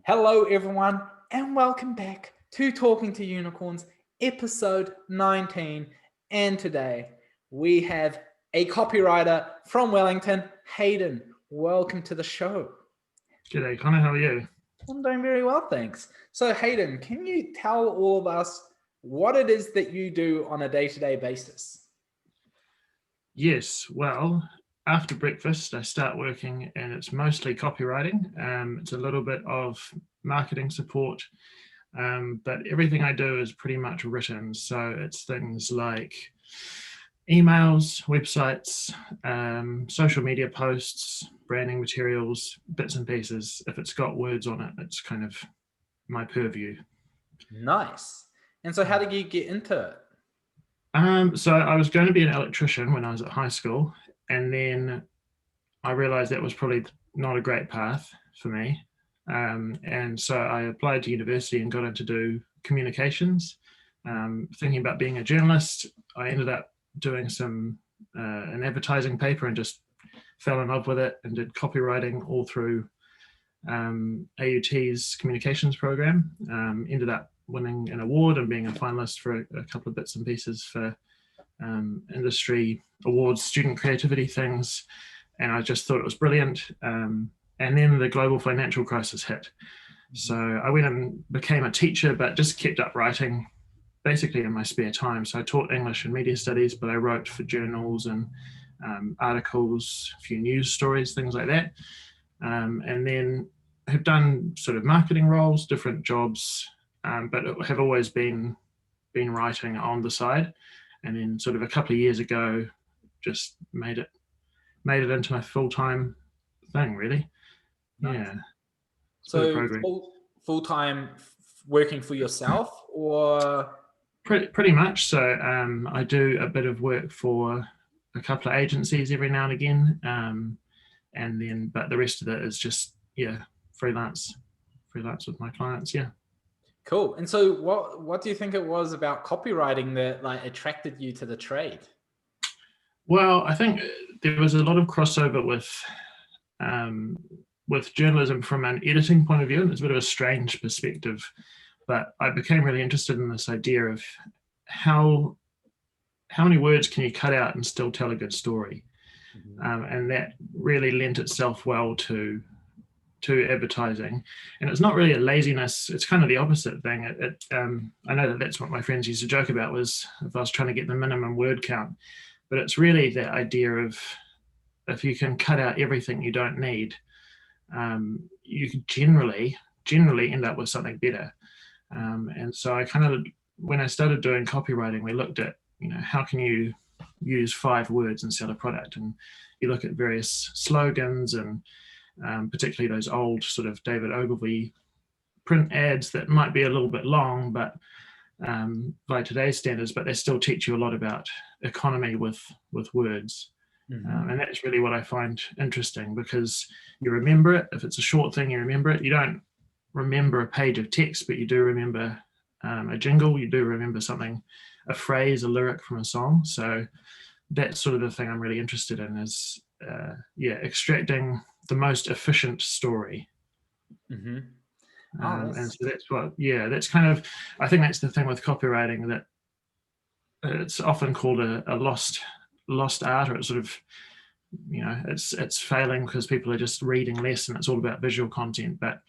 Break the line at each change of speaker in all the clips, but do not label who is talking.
Hello, everyone, and welcome back to Talking to Unicorns, episode 19. And today we have a copywriter from Wellington, Hayden. Welcome to the show.
G'day, Connor. How are you?
I'm doing very well, thanks. So, Hayden, can you tell all of us what it is that you do on a day-to-day basis?
Yes, well, after breakfast, I start working and it's mostly copywriting. It's a little bit of marketing support, but everything I do is pretty much written. So it's things like emails, websites, social media posts, branding materials, bits and pieces. If it's got words on it, it's kind of my purview.
Nice. And so how did you get into it?
So I was going to be an electrician when I was at high school, and then I realized that was probably not a great path for me. And so I applied to university and got into do communications, thinking about being a journalist. I ended up doing an advertising paper and just fell in love with it and did copywriting all through AUT's communications program. Ended up winning an award and being a finalist for a couple of bits and pieces for industry awards, student creativity things. And I just thought it was brilliant. And then the global financial crisis hit. So I went and became a teacher, but just kept up writing basically in my spare time. So I taught English and media studies, but I wrote for journals and articles, a few news stories, things like that. And then have done sort of marketing roles, different jobs, but have always been writing on the side. And then sort of a couple of years ago, just made it into my full-time thing, really.
Nice.
Yeah.
So full-time working for yourself, or?
Pretty much. So I do a bit of work for a couple of agencies every now and again. And then, but the rest of it is just, freelance with my clients. Yeah.
Cool. And so what do you think it was about copywriting that attracted you to the trade?
Well, I think there was a lot of crossover with journalism from an editing point of view, and it's a bit of a strange perspective, but I became really interested in this idea of how many words can you cut out and still tell a good story. And that really lent itself well to advertising. And it's not really a laziness, it's kind of the opposite thing. I know that's what my friends used to joke about, was if I was trying to get the minimum word count, but it's really the idea of if you can cut out everything you don't need, you can generally end up with something better. And so I when I started doing copywriting, we looked at, how can you use 5 words and sell a product? And you look at various slogans and particularly those old sort of David Ogilvy print ads that might be a little bit long, but by today's standards, but they still teach you a lot about economy with words. And that's really what I find interesting, because you remember it. If it's a short thing, you remember it. You don't remember a page of text, but you do remember a jingle. You do remember something, a phrase, a lyric from a song. So that's sort of the thing I'm really interested in, is extracting the most efficient story. And so that's kind of, I think that's the thing with copywriting, that it's often called a lost art, or it's sort of, it's failing because people are just reading less and it's all about visual content. But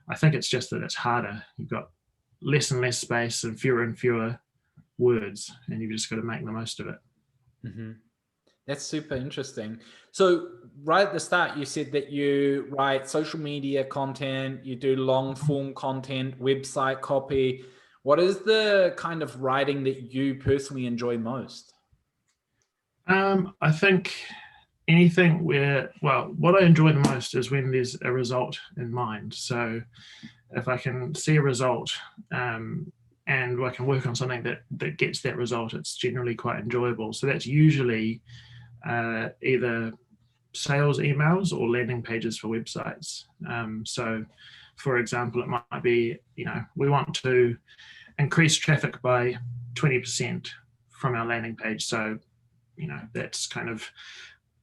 I think it's just that it's harder. You've got less and less space and fewer words, and you've just got to make the most of it.
That's super interesting. So right at the start, you said that you write social media content, you do long form content, website copy. What is the kind of writing that you personally enjoy most?
I think anything what I enjoy the most is when there's a result in mind. So if I can see a result, and I can work on something that gets that result, it's generally quite enjoyable. So that's usually either sales emails or landing pages for websites. So for example, it might be, we want to increase traffic by 20% from our landing page. So, that's kind of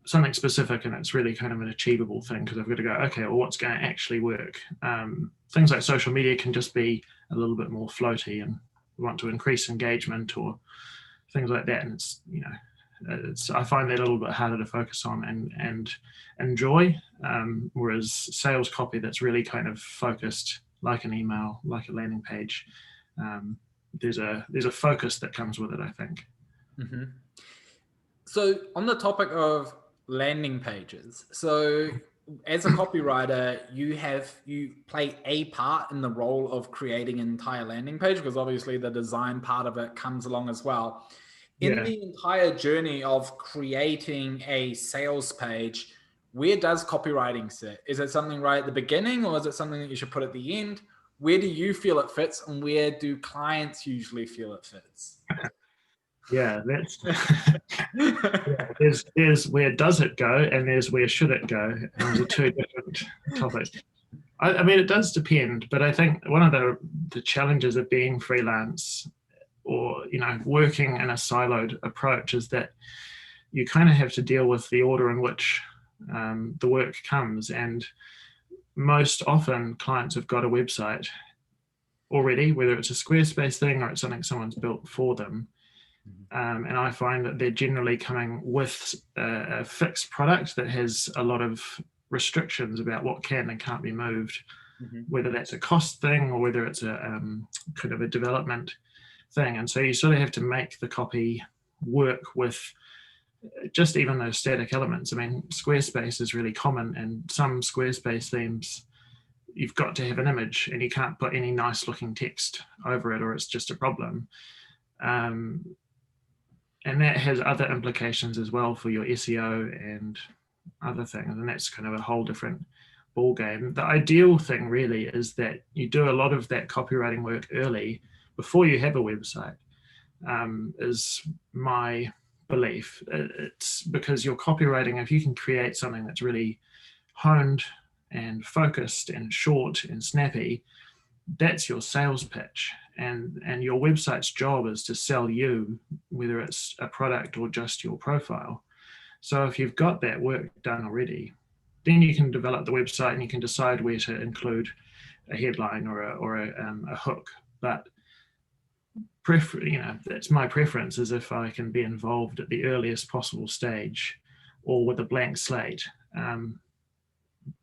something specific and it's really kind of an achievable thing, because I've got to go, okay, well, what's going to actually work? Things like social media can just be a little bit more floaty, and we want to increase engagement or things like that. And it's, I find that a little bit harder to focus on and enjoy. Whereas sales copy that's really kind of focused, like an email, like a landing page, there's a focus that comes with it, I think.
Mm-hmm. So on the topic of landing pages, so as a copywriter, you play a part in the role of creating an entire landing page, because obviously the design part of it comes along as well. In the entire journey of creating a sales page, where does copywriting sit? Is it something right at the beginning, or is it something that you should put at the end? Where do you feel it fits, and where do clients usually feel it fits?
Yeah, that's there's where does it go, and there's where should it go, and those are two different topics. I mean, it does depend, but I think one of the challenges of being freelance, or working in a siloed approach, is that you kind of have to deal with the order in which the work comes. And most often clients have got a website already, whether it's a Squarespace thing or it's something someone's built for them. And I find that they're generally coming with a fixed product that has a lot of restrictions about what can and can't be moved, whether that's a cost thing or whether it's a kind of a development thing. And so you sort of have to make the copy work with just even those static elements. I mean, Squarespace is really common, and some Squarespace themes, you've got to have an image and you can't put any nice looking text over it, or it's just a problem. And that has other implications as well for your SEO and other things. And that's kind of a whole different ball game. The ideal thing really is that you do a lot of that copywriting work early before you have a website, is my belief. It's because your copywriting, if you can create something that's really honed and focused and short and snappy, that's your sales pitch. And your website's job is to sell you, whether it's a product or just your profile. So if you've got that work done already, then you can develop the website and you can decide where to include a headline or a hook. But that's my preference, is if I can be involved at the earliest possible stage or with a blank slate, and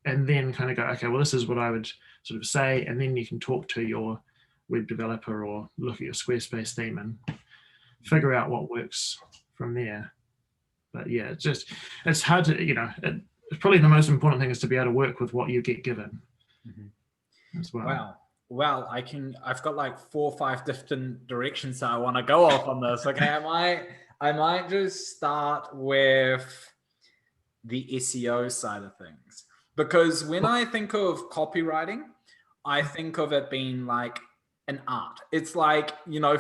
then kind of go, okay, well, this is what I would sort of say, and then you can talk to your web developer or look at your Squarespace theme and figure out what works from there. But yeah, it's hard to, it's probably the most important thing is to be able to work with what you get given as well.
Wow. Well, I've got like 4 or 5 different directions that I want to go off on this. Okay, I might just start with the SEO side of things, because when I think of copywriting, I think of it being like an art. It's like,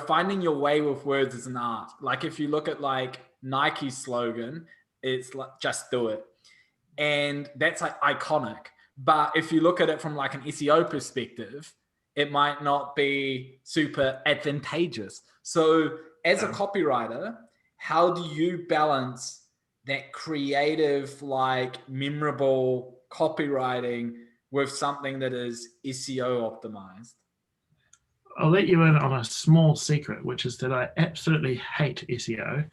finding your way with words is an art. Like if you look at like Nike's slogan, it's like, just do it. And that's like iconic. But if you look at it from like an SEO perspective, it might not be super advantageous. So as a copywriter, how do you balance that creative, like memorable copywriting with something that is SEO optimized?
I'll let you in on a small secret, which is that I absolutely hate SEO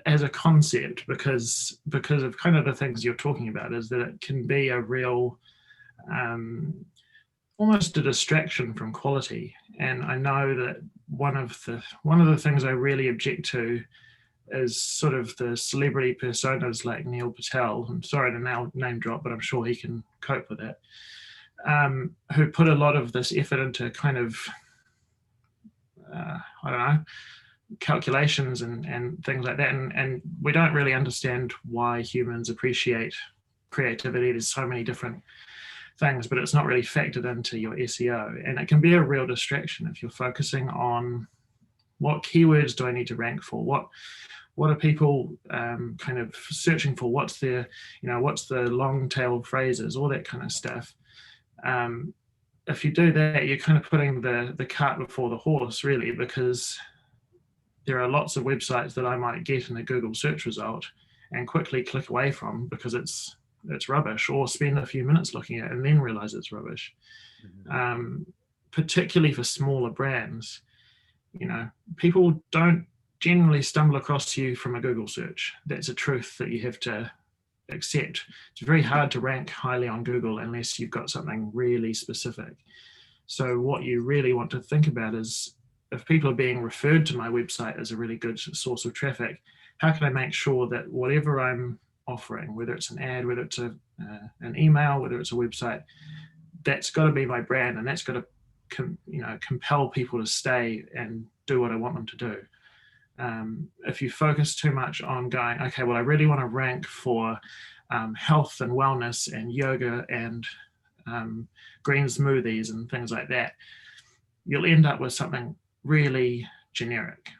as a concept, because of kind of the things you're talking about, is that it can be a real almost a distraction from quality. And I know that one of the things I really object to is sort of the celebrity personas like Neil Patel. I'm sorry to now name drop, but I'm sure he can cope with it. Who put a lot of this effort into kind of, I don't know, calculations and things like that. And we don't really understand why humans appreciate creativity. There's so many different things, but it's not really factored into your SEO. And it can be a real distraction if you're focusing on what keywords do I need to rank for? What are people kind of searching for? What's the long tail phrases, all that kind of stuff. If you do that, you're kind of putting the cart before the horse, really, because there are lots of websites that I might get in a Google search result, and quickly click away from because it's rubbish, or spend a few minutes looking at it and then realize it's rubbish. Particularly for smaller brands, people don't generally stumble across you from a Google search. That's a truth that you have to accept. It's very hard to rank highly on Google unless you've got something really specific. So what you really want to think about is, if people are being referred to my website as a really good source of traffic, how can I make sure that whatever I'm offering, whether it's an ad, whether it's an email, whether it's a website, that's got to be my brand, and that's got to compel people to stay and do what I want them to do. If you focus too much on going, okay, well, I really want to rank for health and wellness and yoga and green smoothies and things like that, you'll end up with something really generic.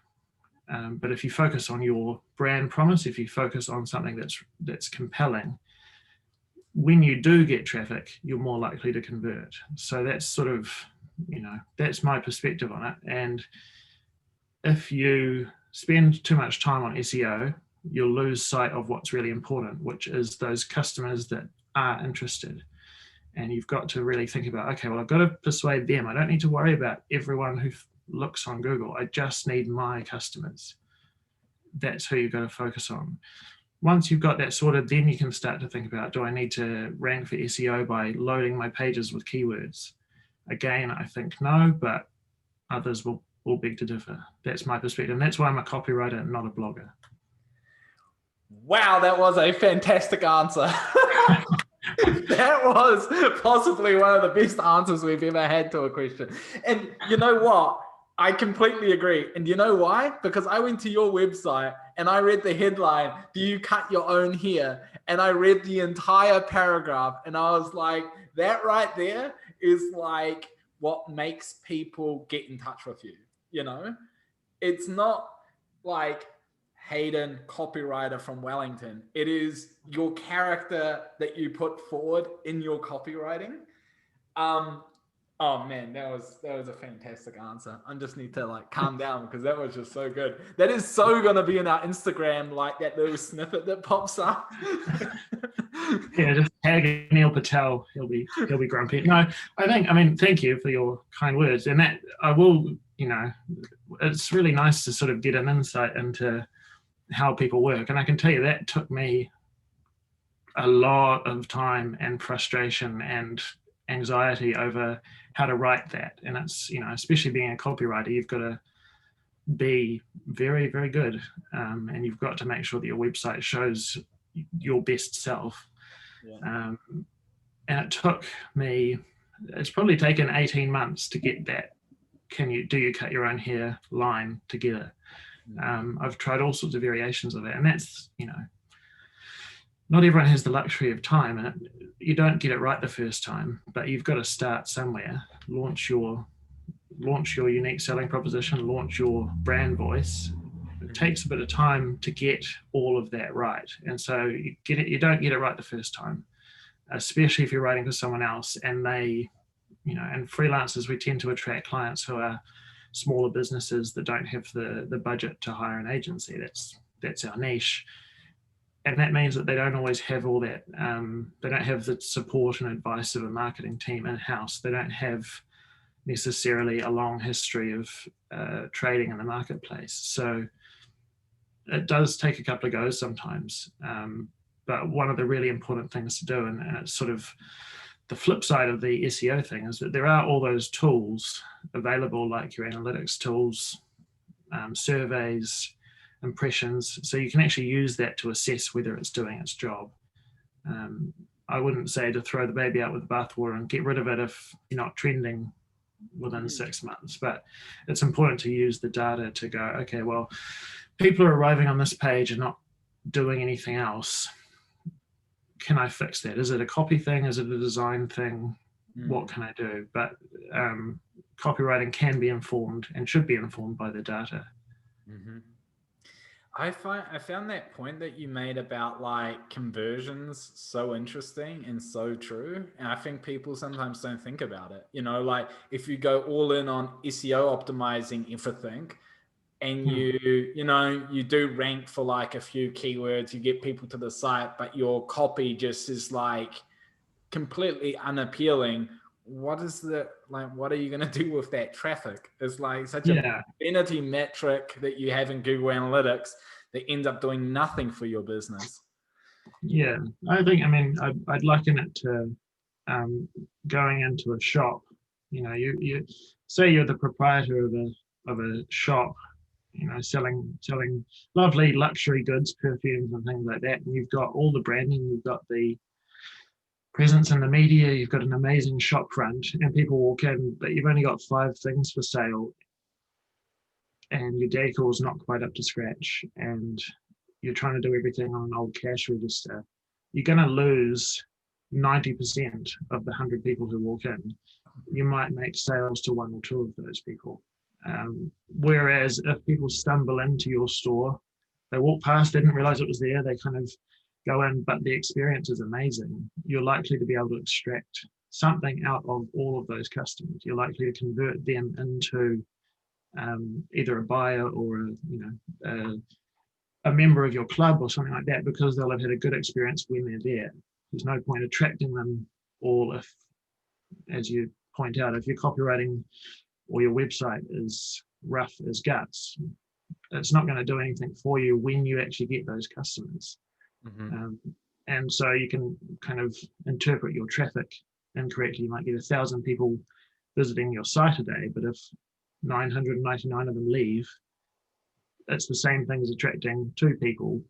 But if you focus on your brand promise, if you focus on something that's compelling, when you do get traffic, you're more likely to convert. So that's sort of, that's my perspective on it. And if you spend too much time on SEO, you'll lose sight of what's really important, which is those customers that are interested. And you've got to really think about, okay, well, I've got to persuade them. I don't need to worry about everyone who looks on Google. I just need my customers. That's who you've got to focus on. Once you've got that sorted, then you can start to think about, do I need to rank for SEO by loading my pages with keywords? Again, I think no, but others will beg to differ. That's my perspective. And that's why I'm a copywriter and not a blogger.
Wow, that was a fantastic answer. That was possibly one of the best answers we've ever had to a question. And you know what? I completely agree. And you know why? Because I went to your website and I read the headline, "Do you cut your own hair?" And I read the entire paragraph and I was like, that right there is like what makes people get in touch with you. It's not like Hayden, copywriter from Wellington. It is your character that you put forward in your copywriting. Oh man, that was a fantastic answer. I just need to calm down because that was just so good. That is so gonna be in our Instagram, like that little snippet that pops up.
Yeah, just tag Neil Patel. He'll be grumpy. No, thank you for your kind words. And that I will, it's really nice to sort of get an insight into how people work. And I can tell you that took me a lot of time and frustration and anxiety over how to write that. And it's, especially being a copywriter, you've got to be very, very good. And you've got to make sure that your website shows your best self. Yeah. And it took me, it's probably taken 18 months to get that do you cut your own hair line together. I've tried all sorts of variations of it, and that's, not everyone has the luxury of time, and you don't get it right the first time, but you've got to start somewhere. Launch your unique selling proposition, launch your brand voice. It takes a bit of time to get all of that right, and so you don't get it right the first time, especially if you're writing for someone else, and they, and freelancers, we tend to attract clients who are smaller businesses that don't have the budget to hire an agency. That's our niche. And that means that they don't always have all that, they don't have the support and advice of a marketing team in-house. They don't have necessarily a long history of trading in the marketplace. So it does take a couple of goes sometimes. But one of the really important things to do, and it's sort of the flip side of the SEO thing, is that there are all those tools available, like your analytics tools, surveys, impressions, so you can actually use that to assess whether it's doing its job. I wouldn't say to throw the baby out with the bathwater and get rid of it if you're not trending within 6 months, but it's important to use the data to go, okay, well, people are arriving on this page and not doing anything else. Can I fix that? Is it a copy thing? Is it a design thing? What can I do? But copywriting can be informed and should be informed by the data.
Mm-hmm. I found that point that you made about conversions so interesting and so true. And I think people sometimes don't think about it. If you go all in on SEO optimizing everything, and you do rank for like a few keywords, you get people to the site, but your copy just is like completely unappealing. What are you going to do with that traffic? It's like such a vanity metric that you have in Google Analytics that ends up doing nothing for your business.
Yeah, I'd liken it to going into a shop. You say you're the proprietor of a shop, selling lovely luxury goods, perfumes and things like that, and you've got all the branding, you've got the presence in the media, you've got an amazing shop front, and people walk in, but you've only got 5 things for sale, and your decor is not quite up to scratch, and you're trying to do everything on an old cash register. You're going to lose 90% of the 100 people who walk in. You might make sales to 1 or 2 of those people. Whereas if people stumble into your store, they walk past, they didn't realize it was there, they kind of go in, but the experience is amazing. You're likely to be able to extract something out of all of those customers. You're likely to convert them into either a buyer or a member of your club or something like that, because they'll have had a good experience when they're there. There's no point attracting them all if, as you point out, if your copywriting or your website is rough as guts, it's not going to do anything for you when you actually get those customers. And so you can kind of interpret your traffic incorrectly. You might get 1,000 people visiting your site a day, but if 999 of them leave, it's the same thing as attracting 2 people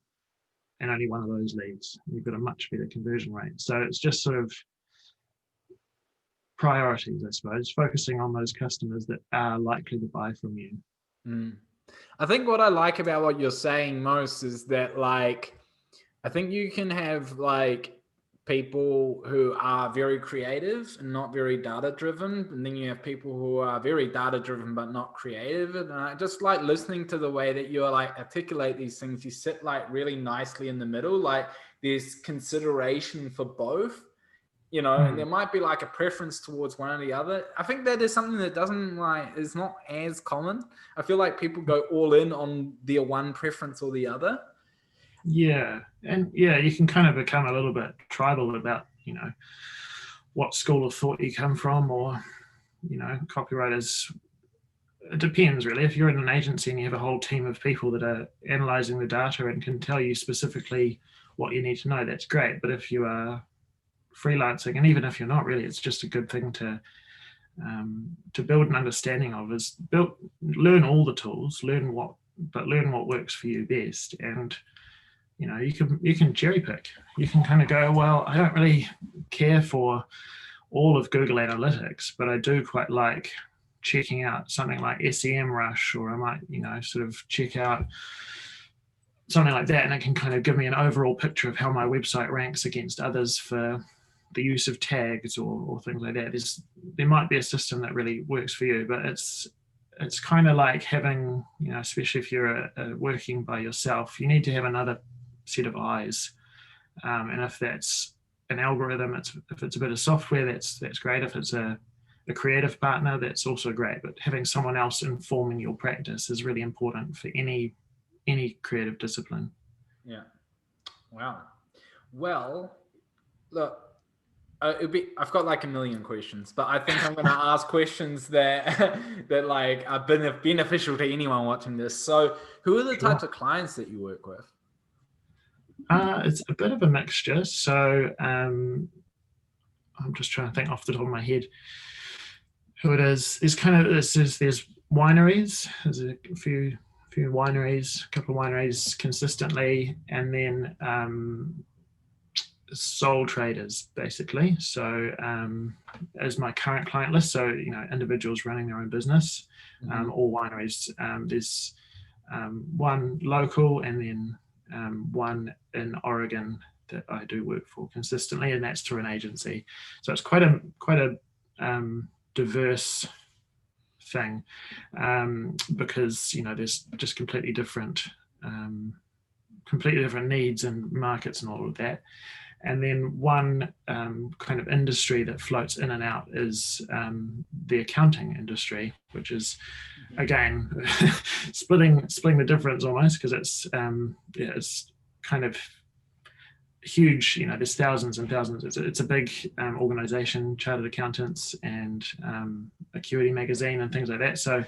and only 1 of those leaves. You've got a much better conversion rate. So it's just sort of priorities, I suppose, focusing on those customers that are likely to buy from you.
I think what I like about what you're saying most is that, like, I think you can have like people who are very creative and not very data driven, and then you have people who are very data driven but not creative. And I just like listening to the way that you like articulate these things. You sit like really nicely in the middle, like there's consideration for both, and there might be like a preference towards one or the other. I think that is something that is not as common. I feel like people go all in on their one preference or the other.
Yeah, and you can kind of become a little bit tribal about, what school of thought you come from, or, copywriters. It depends really. If you're in an agency and you have a whole team of people that are analyzing the data and can tell you specifically what you need to know, that's great. But if you are freelancing, and even if you're not really, it's just a good thing to build an understanding of, is learn all the tools, learn what works for you best. And you can cherry pick. You can kind of go, well, I don't really care for all of Google Analytics, but I do quite like checking out something like SEMrush, or I might, sort of check out something like that, and it can kind of give me an overall picture of how my website ranks against others for the use of tags or things like that. There might be a system that really works for you, but it's kind of like having, especially if you're working by yourself, you need to have another set of eyes, and if that's an algorithm, if it's a bit of software, that's great. If it's a creative partner, that's also great. But having someone else informing your practice is really important for any creative discipline.
Yeah. Wow. Well, look, I've got like a million questions, but I think I'm going to ask questions that like are beneficial to anyone watching this. So, who are the types of clients that you work with?
It's a bit of a mixture. So I'm just trying to think off the top of my head who it is. There's wineries. There's a few wineries, a couple of wineries consistently, and then sole traders basically. So as my current client list, so individuals running their own business, or wineries. There's one local, and then one in Oregon that I do work for consistently, and that's through an agency. So it's quite a diverse thing, because there's just completely different needs and markets and all of that. And then one kind of industry that floats in and out is the accounting industry, which is, again, splitting the difference almost, because it's kind of huge. There's thousands and thousands. It's a big organization, chartered accountants and Acuity magazine and things like that. So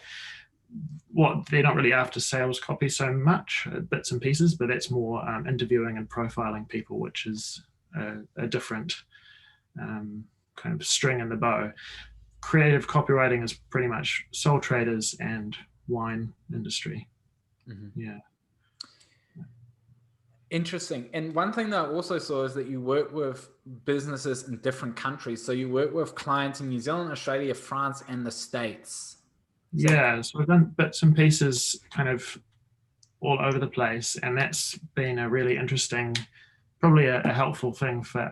they're not really after sales copy so much, bits and pieces, but that's more interviewing and profiling people, which is a different kind of string in the bow. Creative copywriting is pretty much sole traders and wine industry. Yeah.
Interesting. And one thing that I also saw is that you work with businesses in different countries. So you work with clients in New Zealand, Australia, France, and the States.
Yeah, so I've done bits and pieces kind of all over the place, and that's been a really interesting, probably a helpful thing for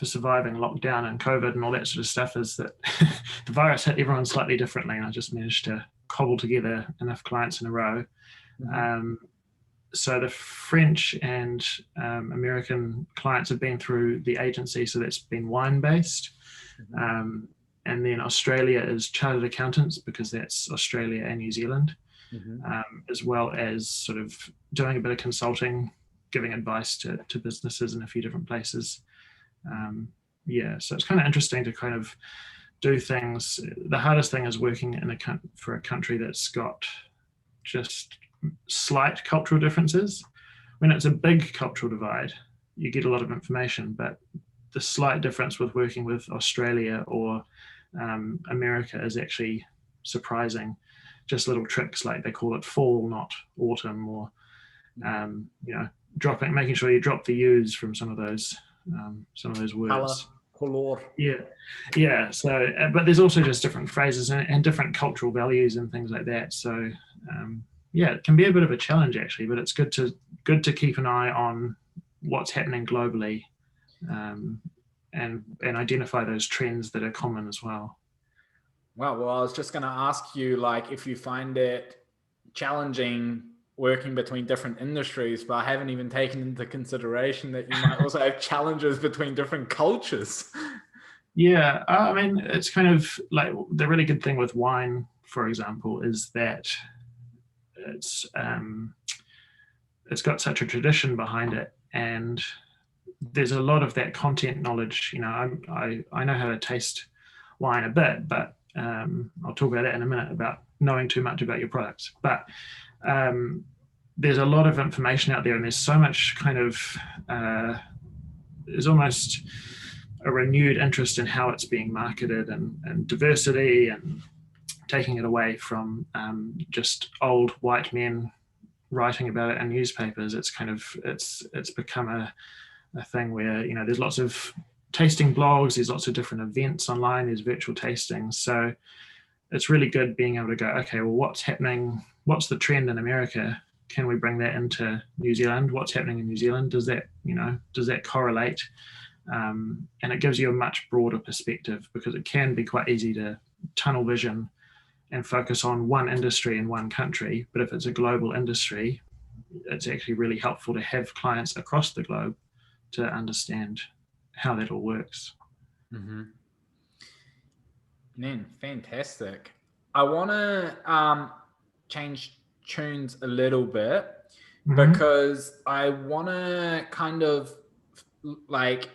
surviving lockdown and COVID and all that sort of stuff, is that the virus hit everyone slightly differently, and I just managed to cobble together enough clients in a row. So the French and American clients have been through the agency, so that's been wine-based. And then Australia is chartered accountants, because that's Australia and New Zealand, as well as sort of doing a bit of consulting, giving advice to businesses in a few different places. So it's kind of interesting to kind of do things. The hardest thing is working for a country that's got just slight cultural differences. When it's a big cultural divide, you get a lot of information, but the slight difference with working with Australia or America is actually surprising. Just little tricks, like they call it fall, not autumn, or making sure you drop the U's from some of those words.
Color.
Yeah. So, but there's also just different phrases and different cultural values and things like that. So, it can be a bit of a challenge actually, but it's good to keep an eye on what's happening globally. And identify those trends that are common as well.
Well, I was just going to ask you, like, if you find it challenging working between different industries, but I haven't even taken into consideration that you might also have challenges between different cultures. Yeah,
I mean, it's kind of like the really good thing with wine, for example, is that it's got such a tradition behind it, and there's a lot of that content knowledge. I know how to taste wine a bit, but I'll talk about that in a minute, about knowing too much about your products. But there's a lot of information out there, and there's so much kind of there's almost a renewed interest in how it's being marketed, and diversity, and taking it away from just old white men writing about it in newspapers. It's become a thing where there's lots of tasting blogs, there's lots of different events online, there's virtual tastings. So it's really good being able to go, okay, well, what's happening? What's the trend in America? Can we bring that into New Zealand? What's happening in New Zealand? Does that correlate? And it gives you a much broader perspective, because it can be quite easy to tunnel vision and focus on one industry in one country. But if it's a global industry, it's actually really helpful to have clients across the globe to understand how that all works.
Man, fantastic. I want to change tunes a little bit, because I want to kind of like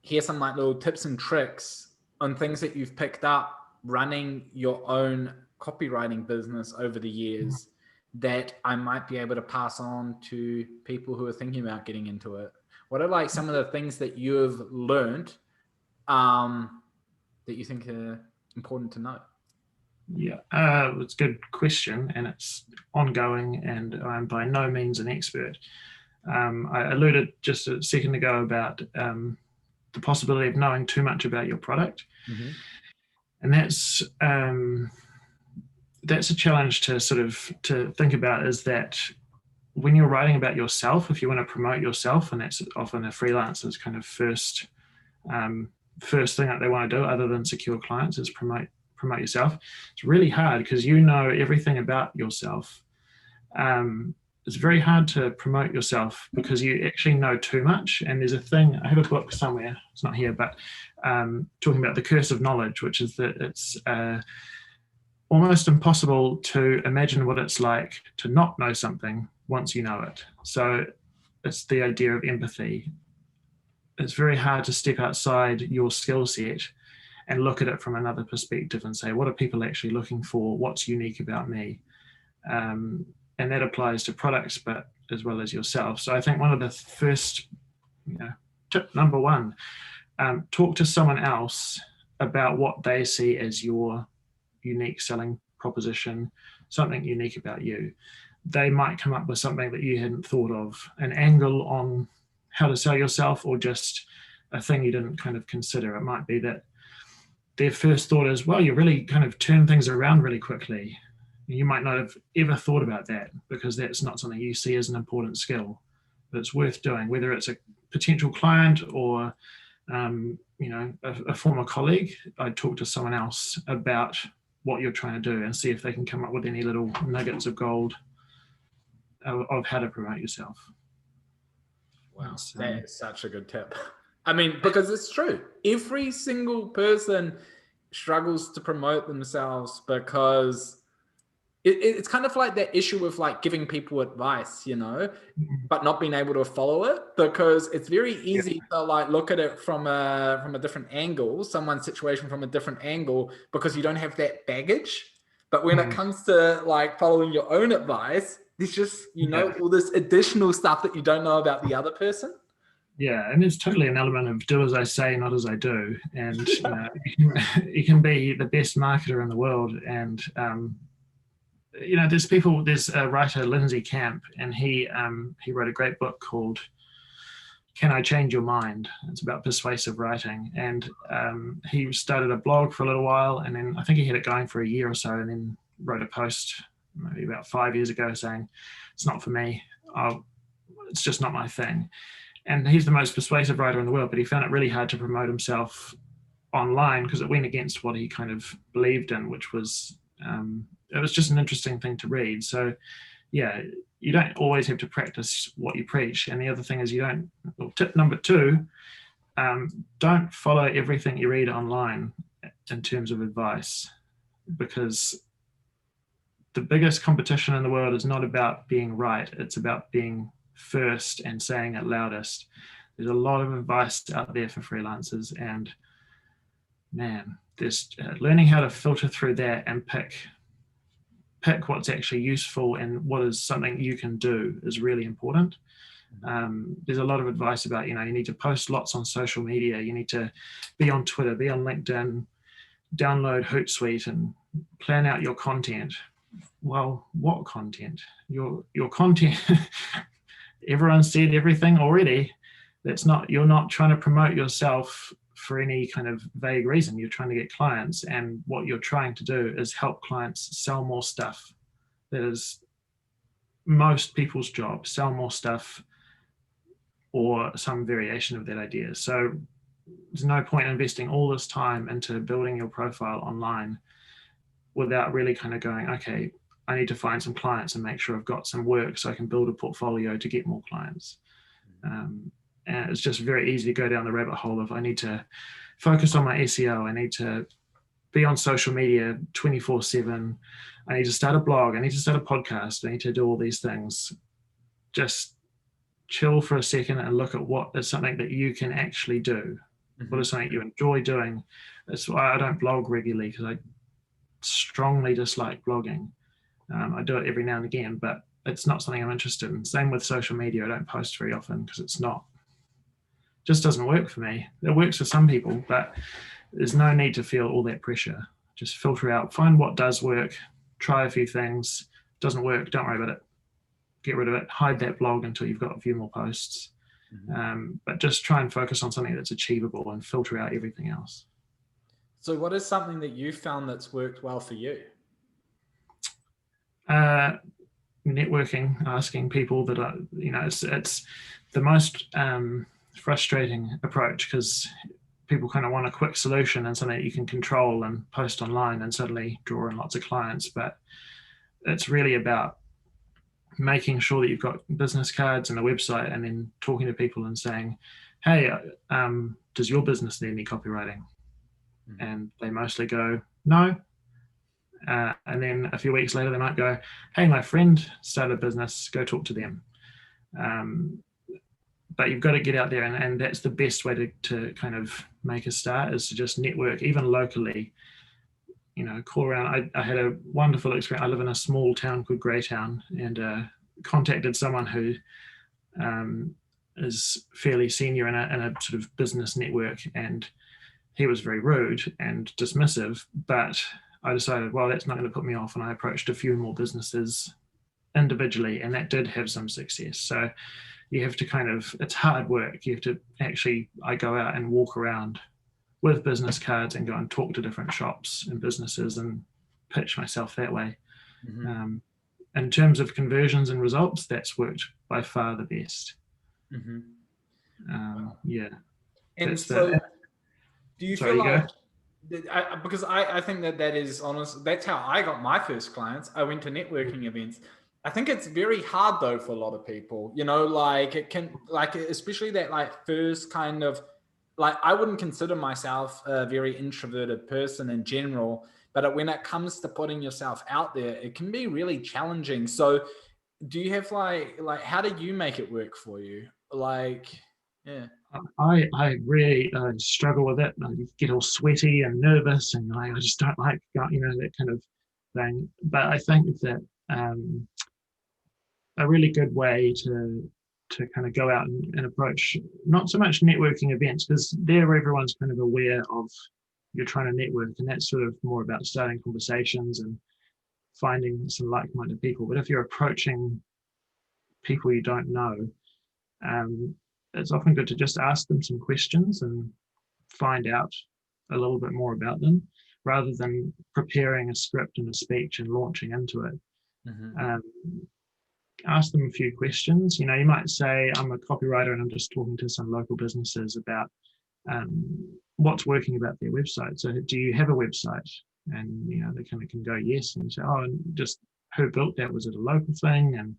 hear some like little tips and tricks on things that you've picked up running your own copywriting business over the years that I might be able to pass on to people who are thinking about getting into it. What are like some of the things that you've learned that you think are important to know?
Yeah, it's a good question, and it's ongoing, and I'm by no means an expert. I alluded just a second ago about the possibility of knowing too much about your product. And that's a challenge to to think about, is that when you're writing about yourself, if you want to promote yourself, and that's often a freelancer's kind of first thing that they want to do, other than secure clients, is promote yourself. It's really hard, because you know everything about yourself. it's very hard to promote yourself because you actually know too much. And there's a thing, I have a book somewhere, it's not here, but talking about the curse of knowledge, which is that it's almost impossible to imagine what it's like to not know something once you know it. So it's the idea of empathy. It's very hard to step outside your skill set and look at it from another perspective and say, what are people actually looking for? What's unique about me? And that applies to products, but as well as yourself. So I think one of the first, tip number one, talk to someone else about what they see as your unique selling proposition, something unique about you. They might come up with something that you hadn't thought of, an angle on how to sell yourself, or just a thing you didn't kind of consider. It might be that their first thought is, well, you really kind of turn things around really quickly. You might not have ever thought about that because that's not something you see as an important skill, but it's worth doing, whether it's a potential client or a former colleague. I'd talk to someone else about what you're trying to do and see if they can come up with any little nuggets of gold of how to promote yourself.
Wow, that is such a good tip. I mean, because it's true. Every single person struggles to promote themselves because it's kind of like that issue with like giving people advice, but not being able to follow it, because it's very easy to like look at it from a different angle, someone's situation from a different angle, because you don't have that baggage. But when it comes to like following your own advice, there's just, all this additional stuff that you don't know about the other person.
Yeah, and it's totally an element of do as I say, not as I do. And you can be the best marketer in the world, and there's a writer, Lindsay Camp, and he wrote a great book called Can I Change Your Mind? It's about persuasive writing. And he started a blog for a little while, and then I think he had it going for a year or so, and then wrote a post maybe about 5 years ago saying, it's not for me. It's just not my thing. And he's the most persuasive writer in the world, but he found it really hard to promote himself online because it went against what he kind of believed in, which was, it was just an interesting thing to read. So yeah, you don't always have to practice what you preach. And the other thing is tip number two, don't follow everything you read online in terms of advice, because the biggest competition in the world is not about being right. It's about being first and saying it loudest. There's a lot of advice out there for freelancers, and man, there's learning how to filter through that and pick what's actually useful and what is something you can do is really important. There's a lot of advice about, you need to post lots on social media. You need to be on Twitter, be on LinkedIn, download Hootsuite and plan out your content. Well, what content? Your content, everyone said everything already. You're not trying to promote yourself for any kind of vague reason. You're trying to get clients, and what you're trying to do is help clients sell more stuff. That is most people's job, sell more stuff or some variation of that idea. So there's no point investing all this time into building your profile online without really kind of going, okay, I need to find some clients and make sure I've got some work so I can build a portfolio to get more clients. And it's just very easy to go down the rabbit hole of I need to focus on my SEO. I need to be on social media 24/7. I need to start a blog. I need to start a podcast. I need to do all these things. Just chill for a second and look at what is something that you can actually do. What is something you enjoy doing? That's why I don't blog regularly, because I strongly dislike blogging. I do it every now and again, but it's not something I'm interested in. Same with social media. I don't post very often because just doesn't work for me. It works for some people, but there's no need to feel all that pressure. Just filter out, find what does work, try a few things. Doesn't work, don't worry about it. Get rid of it, hide that blog until you've got a few more posts. But just try and focus on something that's achievable and filter out everything else.
So what is something that you found that's worked well for you?
Networking, asking people that are, it's the most frustrating approach, because people kind of want a quick solution and something that you can control and post online and suddenly draw in lots of clients. But it's really about making sure that you've got business cards and a website, and then talking to people and saying, hey, does your business need any copywriting? And they mostly go, no. And then a few weeks later, they might go, hey, my friend started a business, go talk to them. But you've got to get out there, and that's the best way to kind of make a start, is to just network, even locally. Call around. I had a wonderful experience. I live in a small town called Greytown, and contacted someone who is fairly senior in a sort of business network, and he was very rude and dismissive, but I decided, well, that's not going to put me off, and I approached a few more businesses individually, and that did have some success. So you have to it's hard work. You have to I go out and walk around with business cards and go and talk to different shops and businesses and pitch myself that way. Mm-hmm. In terms of conversions and results, that's worked by far the best.
Mm-hmm.
Yeah.
And so do you feel like, because I think that is honest, that's how I got my first clients. I went to networking events. I think it's very hard though for a lot of people, it can, especially that first kind of, I wouldn't consider myself a very introverted person in general, but when it comes to putting yourself out there, it can be really challenging. So do you have how do you make it work for you? Yeah.
I really struggle with it. I get all sweaty and nervous, and I just don't like that kind of thing. But I think that a really good way to kind of go out and approach, not so much networking events, because there everyone's kind of aware of you're trying to network, and that's sort of more about starting conversations and finding some like-minded people. But if you're approaching people you don't know, it's often good to just ask them some questions and find out a little bit more about them, rather than preparing a script and a speech and launching into it. Mm-hmm. Ask them a few questions. You might say, I'm a copywriter and I'm just talking to some local businesses about what's working about their website. So do you have a website? And they kind of can go yes, and you say, oh, and just who built that? Was it a local thing? And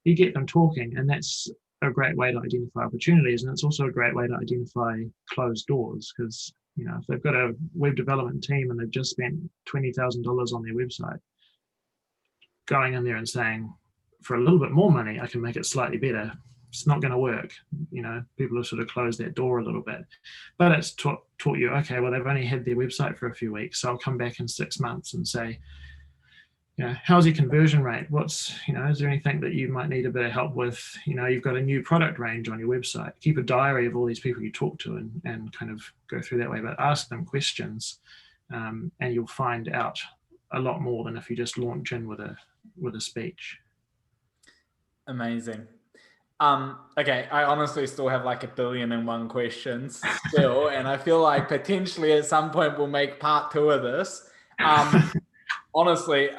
you get them talking, and that's a great way to identify opportunities. And it's also a great way to identify closed doors, because if they've got a web development team and they've just spent $20,000 on their website, going in there and saying, for a little bit more money, I can make it slightly better, it's not going to work. People have sort of closed that door a little bit. But it's taught you, okay, well, they've only had their website for a few weeks, so I'll come back in 6 months and say, how's your conversion rate? What's, is there anything that you might need a bit of help with? You've got a new product range on your website. Keep a diary of all these people you talk to and kind of go through that way, but ask them questions, and you'll find out a lot more than if you just launch in with a speech.
Amazing. Okay, I honestly still have 1,000,000,001 questions still, and I feel like potentially at some point we'll make part 2 of this. Honestly,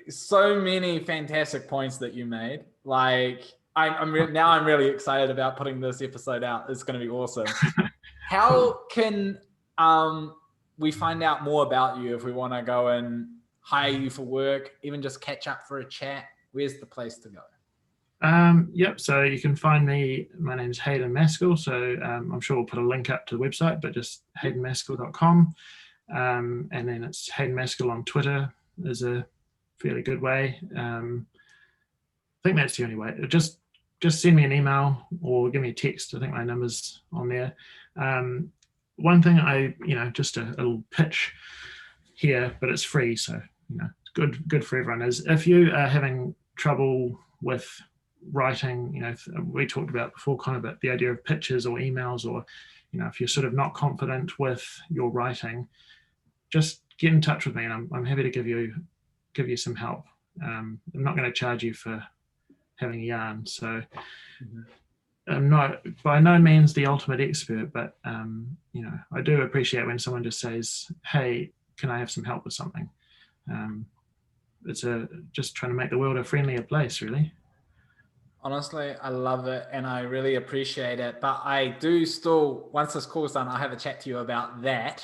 so many fantastic points that you made. I'm really excited about putting this episode out. It's going to be awesome. How can we find out more about you if we want to go and hire you for work, even just catch up for a chat? Where's the place to go?
Yep, so you can find me. My name is Hayden Maskell, so I'm sure we'll put a link up to the website, but just haydenmaskell.com, and then it's Hayden Maskell on Twitter is a fairly good way. I think that's the only way. Just send me an email or give me a text. I think my number's on there. One thing just a little pitch here, but it's free, so good for everyone, is if you are having trouble with writing, we talked about before kind of about the idea of pitches or emails, or if you're sort of not confident with your writing, just get in touch with me, and I'm happy to give you some help. I'm not going to charge you for having a yarn, so I'm not by no means the ultimate expert, but I do appreciate when someone just says, hey, can I have some help with something? It's just trying to make the world a friendlier place, really.
Honestly, I love it and I really appreciate it. But I do still, once this call's done, I'll have a chat to you about that.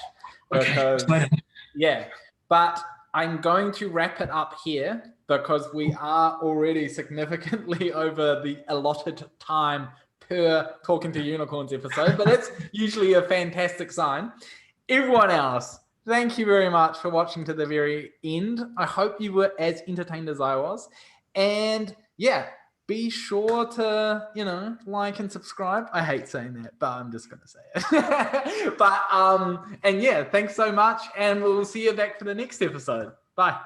Because,
okay.
yeah. But I'm going to wrap it up here because we are already significantly over the allotted time per Talking to Unicorns episode, but that's usually a fantastic sign. Everyone else, thank you very much for watching to the very end. I hope you were as entertained as I was. And yeah, be sure to, like and subscribe. I hate saying that, but I'm just going to say it. And yeah, thanks so much. And we'll see you back for the next episode. Bye.